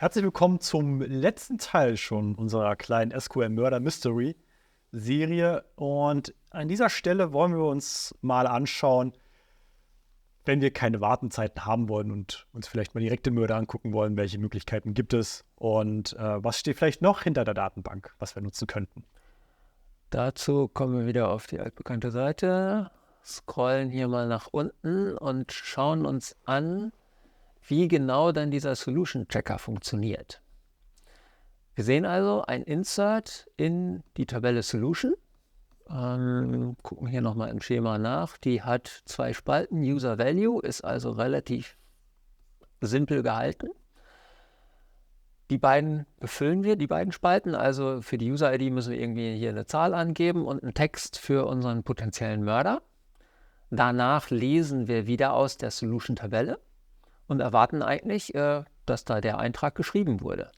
Herzlich willkommen zum letzten Teil schon unserer kleinen SQL Murder Mystery Serie. Und an dieser Stelle wollen wir uns mal anschauen, wenn wir keine Wartenzeiten haben wollen und uns vielleicht mal direkte Mörder angucken wollen, welche Möglichkeiten gibt es und was steht vielleicht noch hinter der Datenbank, was wir nutzen könnten. Dazu kommen wir wieder auf die altbekannte Seite, scrollen hier mal nach unten und schauen uns an, wie genau dann dieser Solution Checker funktioniert. Wir sehen also ein Insert in die Tabelle Solution. Gucken hier nochmal im Schema nach. Die hat 2 Spalten. User Value ist also relativ simpel gehalten. Die beiden befüllen wir, die beiden Spalten. Also für die User-ID müssen wir irgendwie hier eine Zahl angeben und einen Text für unseren potenziellen Mörder. Danach lesen wir wieder aus der Solution-Tabelle und erwarten eigentlich, dass da der Eintrag geschrieben wurde.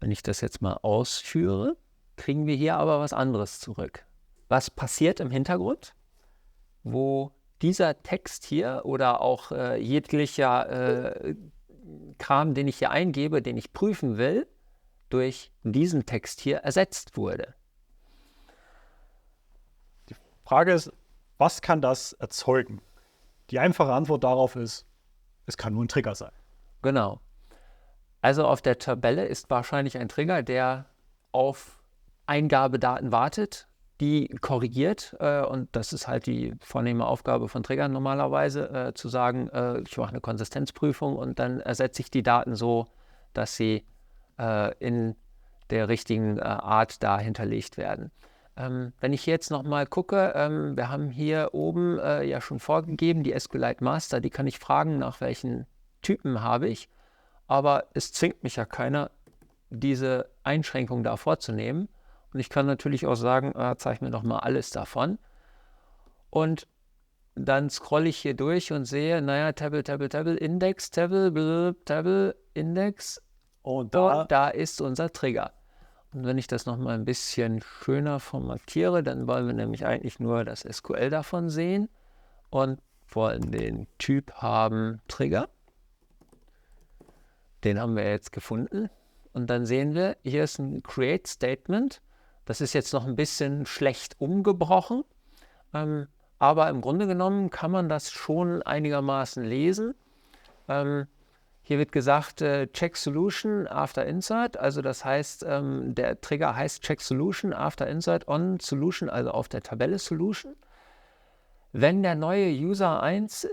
Wenn ich das jetzt mal ausführe, kriegen wir hier aber was anderes zurück. Was passiert im Hintergrund, wo dieser Text hier oder auch jeglicher Kram, den ich hier eingebe, den ich prüfen will, durch diesen Text hier ersetzt wurde? Die Frage ist, was kann das erzeugen? Die einfache Antwort darauf ist, es kann nur ein Trigger sein. Genau. Also auf der Tabelle ist wahrscheinlich ein Trigger, der auf Eingabedaten wartet, die korrigiert. Und das ist halt die vornehme Aufgabe von Triggern normalerweise, zu sagen, ich mache eine Konsistenzprüfung und dann ersetze ich die Daten so, dass sie in der richtigen Art da hinterlegt werden. Wenn ich jetzt nochmal gucke, wir haben hier oben ja schon vorgegeben, die SQLite Master, die kann ich fragen, nach welchen Typen habe ich. Aber es zwingt mich ja keiner, diese Einschränkung da vorzunehmen. Und ich kann natürlich auch sagen, zeig mir doch mal alles davon. Und dann scrolle ich hier durch und sehe, naja, Table, Index, Table, Index. Und da ist unser Trigger. Und wenn ich das nochmal ein bisschen schöner formatiere, dann wollen wir nämlich eigentlich nur das SQL davon sehen und wollen den Typ haben Trigger. Den haben wir jetzt gefunden. Und dann sehen wir, hier ist ein Create Statement. Das ist jetzt noch ein bisschen schlecht umgebrochen. Aber im Grunde genommen kann man das schon einigermaßen lesen. Hier wird gesagt, Check Solution after Insert. Also das heißt, der Trigger heißt Check Solution after Insert on Solution, also auf der Tabelle Solution. Wenn der neue User 1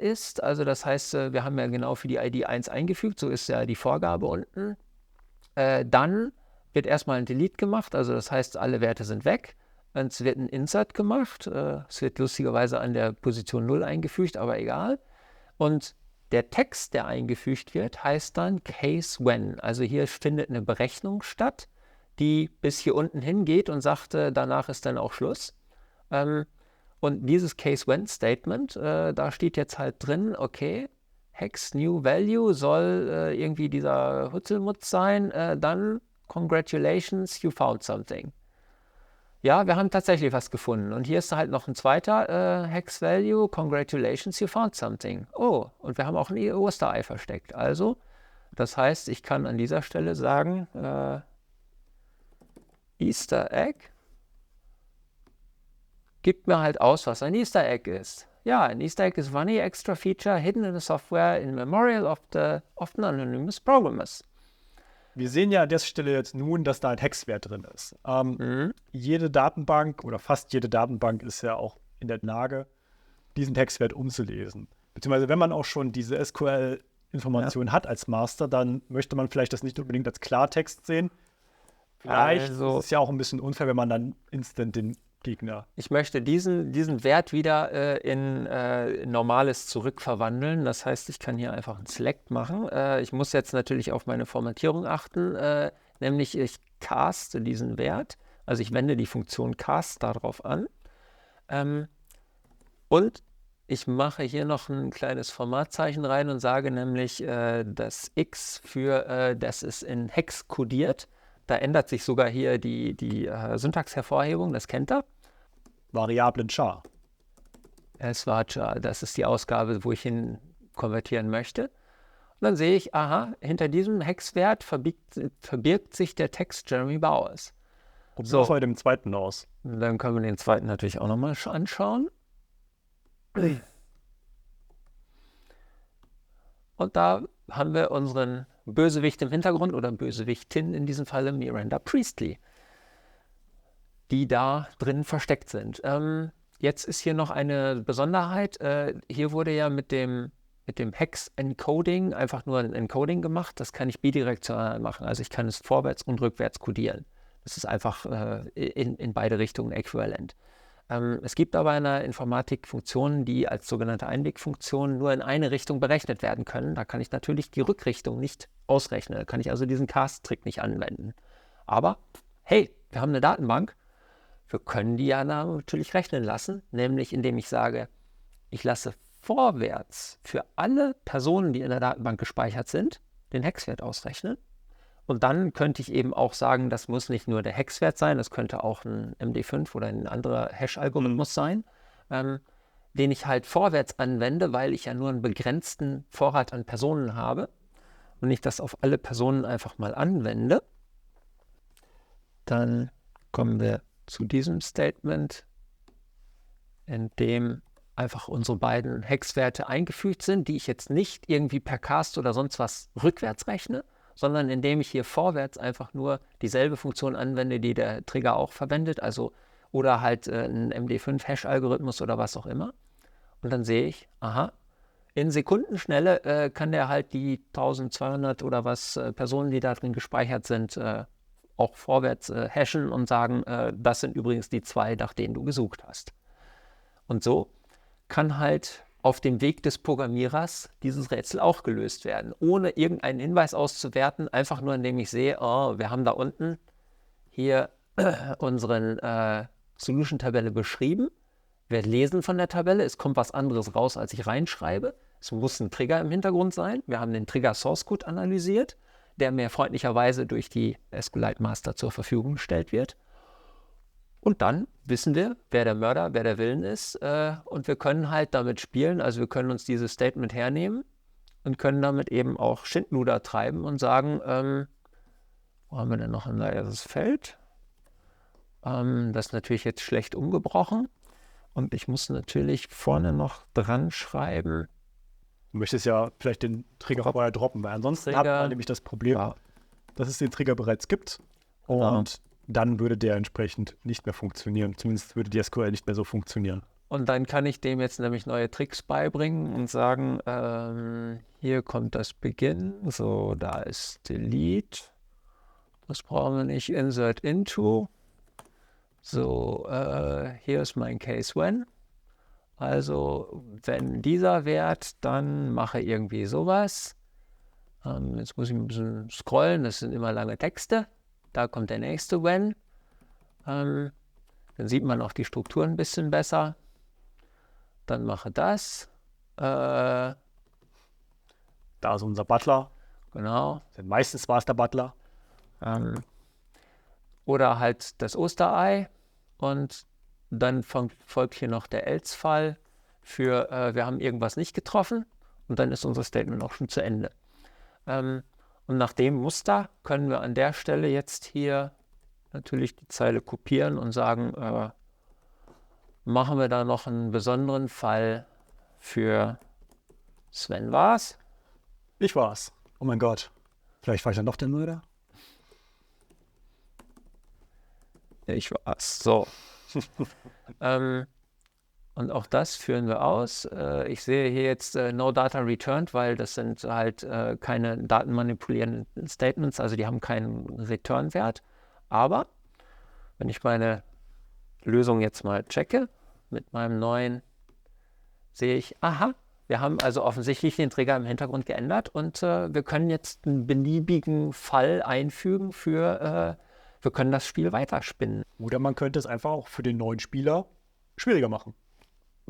ist, also das heißt, wir haben ja genau für die ID 1 eingefügt, so ist ja die Vorgabe unten, dann wird erstmal ein Delete gemacht, also das heißt, alle Werte sind weg. Es wird ein Insert gemacht, es wird lustigerweise an der Position 0 eingefügt, aber egal. Und der Text, der eingefügt wird, heißt dann Case When. Also hier findet eine Berechnung statt, die bis hier unten hingeht und sagt, danach ist dann auch Schluss. Und dieses Case-When-Statement, da steht jetzt halt drin, okay, Hex New Value soll irgendwie dieser Hutzelmutz sein, dann congratulations, you found something. Ja, wir haben tatsächlich was gefunden. Und hier ist halt noch ein zweiter Hex Value, congratulations, you found something. Oh, und wir haben auch ein Osterei versteckt. Also, das heißt, ich kann an dieser Stelle sagen, Easter Egg, gibt mir halt aus, was ein Easter Egg ist. Ja, ein Easter Egg is funny extra feature hidden in the software in memorial of the often anonymous programmers. Wir sehen ja an der Stelle jetzt nun, dass da ein Hexwert drin ist. Jede Datenbank oder fast jede Datenbank ist ja auch in der Lage, diesen Hexwert umzulesen. Beziehungsweise wenn man auch schon diese SQL-Information hat als Master, dann möchte man vielleicht das nicht unbedingt als Klartext sehen. Vielleicht ist es ja auch ein bisschen unfair, wenn man dann instant den Gegner. Ich möchte diesen Wert wieder in Normales zurückverwandeln. Das heißt, ich kann hier einfach einen Select machen. Ich muss jetzt natürlich auf meine Formatierung achten, nämlich ich caste diesen Wert. Also ich wende die Funktion cast darauf an. Und ich mache hier noch ein kleines Formatzeichen rein und sage nämlich, das X für das ist in Hex kodiert. Da ändert sich sogar hier die Syntaxhervorhebung, das kennt ihr. Variablen char. Es war char, das ist die Ausgabe, wo ich hin konvertieren möchte. dann sehe ich, aha, hinter diesem Hexwert verbirgt sich der Text Jeremy Bowers. Probieren wir bei dem zweiten aus. Dann können wir den zweiten natürlich auch nochmal anschauen. Und da haben wir unseren Bösewicht im Hintergrund oder Bösewichtin in diesem Falle Miranda Priestley, die da drin versteckt sind. Jetzt ist hier noch eine Besonderheit. Hier wurde ja mit dem Hex-Encoding einfach nur ein Encoding gemacht. Das kann ich bidirektional machen. Also ich kann es vorwärts und rückwärts codieren. Das ist einfach in beide Richtungen äquivalent. Es gibt aber in der Informatik Funktionen, die als sogenannte Einwegfunktionen nur in eine Richtung berechnet werden können. Da kann ich natürlich die Rückrichtung nicht ausrechnen. Da kann ich also diesen Cast-Trick nicht anwenden. Aber hey, wir haben eine Datenbank. Wir können die ja natürlich rechnen lassen, nämlich indem ich sage, ich lasse vorwärts für alle Personen, die in der Datenbank gespeichert sind, den Hexwert ausrechnen. Und dann könnte ich eben auch sagen, das muss nicht nur der Hexwert sein, das könnte auch ein MD5 oder ein anderer Hash-Algorithmus sein, den ich halt vorwärts anwende, weil ich ja nur einen begrenzten Vorrat an Personen habe und ich das auf alle Personen einfach mal anwende. Dann kommen wir zu diesem Statement, in dem einfach unsere beiden Hexwerte eingefügt sind, die ich jetzt nicht irgendwie per Cast oder sonst was rückwärts rechne, sondern indem ich hier vorwärts einfach nur dieselbe Funktion anwende, die der Trigger auch verwendet, also oder halt ein MD5-Hash-Algorithmus oder was auch immer. Und dann sehe ich, aha, in Sekundenschnelle kann der halt die 1200 oder was Personen, die da drin gespeichert sind, auch vorwärts hashen und sagen, das sind übrigens die 2, nach denen du gesucht hast. Und so kann halt auf dem Weg des Programmierers dieses Rätsel auch gelöst werden, ohne irgendeinen Hinweis auszuwerten, einfach nur indem ich sehe, oh, wir haben da unten hier unseren Solution-Tabelle beschrieben. Wir lesen von der Tabelle, es kommt was anderes raus, als ich reinschreibe. Es muss ein Trigger im Hintergrund sein. Wir haben den Trigger-Source-Code analysiert, der mir freundlicherweise durch die SQLite Master zur Verfügung gestellt wird. Und dann wissen wir, wer der Mörder, wer der Villain ist. Und wir können halt damit spielen. Also wir können uns dieses Statement hernehmen und können damit eben auch Schindluder treiben und sagen, wo haben wir denn noch ein leeres Feld? Das ist natürlich jetzt schlecht umgebrochen. Und ich muss natürlich vorne noch dran schreiben. Du möchtest ja vielleicht den Trigger vorher droppen, weil ansonsten hat man nämlich das Problem, dass es den Trigger bereits gibt. Und dann würde der entsprechend nicht mehr funktionieren. Zumindest würde die SQL nicht mehr so funktionieren. Und dann kann ich dem jetzt nämlich neue Tricks beibringen und sagen, hier kommt das Begin, so, da ist Delete. Das brauchen wir nicht, Insert Into. So, hier ist mein Case When. Also, wenn dieser Wert, dann mache irgendwie sowas. Jetzt muss ich ein bisschen scrollen, das sind immer lange Texte. Da kommt der nächste When. Dann sieht man auch die Struktur ein bisschen besser. Dann mache das. Da ist unser Butler. Genau. Denn meistens war es der Butler. Oder halt das Osterei. Und dann folgt hier noch der Else-Fall für wir haben irgendwas nicht getroffen. Und dann ist unser Statement auch schon zu Ende. Und nach dem Muster können wir an der Stelle jetzt hier natürlich die Zeile kopieren und sagen, machen wir da noch einen besonderen Fall für Sven war's. Ich war's. Oh mein Gott. Vielleicht war ich dann doch der Mörder? Ich war's. So. Und auch das führen wir aus. Ich sehe hier jetzt No Data Returned, weil das sind halt keine datenmanipulierenden Statements, also die haben keinen Return-Wert. Aber wenn ich meine Lösung jetzt mal checke mit meinem neuen, sehe ich, aha, wir haben also offensichtlich den Trigger im Hintergrund geändert und wir können jetzt einen beliebigen Fall einfügen für, wir können das Spiel weiterspinnen. Oder man könnte es einfach auch für den neuen Spieler schwieriger machen.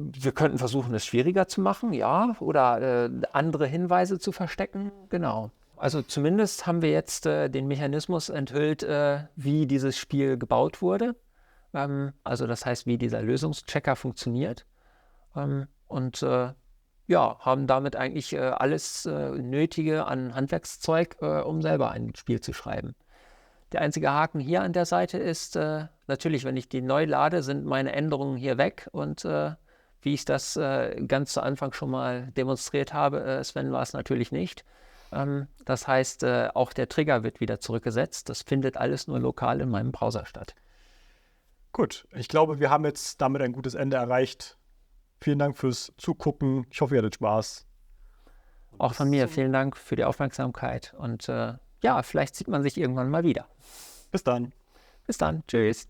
Wir könnten versuchen, es schwieriger zu machen, ja, oder andere Hinweise zu verstecken, genau. Also zumindest haben wir jetzt den Mechanismus enthüllt, wie dieses Spiel gebaut wurde. Also das heißt, wie dieser Lösungschecker funktioniert. Und haben damit eigentlich alles Nötige an Handwerkszeug, um selber ein Spiel zu schreiben. Der einzige Haken hier an der Seite ist, natürlich, wenn ich die neu lade, sind meine Änderungen hier weg und wie ich das ganz zu Anfang schon mal demonstriert habe, Sven, war es natürlich nicht. Das heißt, auch der Trigger wird wieder zurückgesetzt. Das findet alles nur lokal in meinem Browser statt. Gut, ich glaube, wir haben jetzt damit ein gutes Ende erreicht. Vielen Dank fürs Zugucken. Ich hoffe, ihr hattet Spaß. Auch von mir vielen Dank für die Aufmerksamkeit und vielleicht sieht man sich irgendwann mal wieder. Bis dann. Bis dann. Tschüss.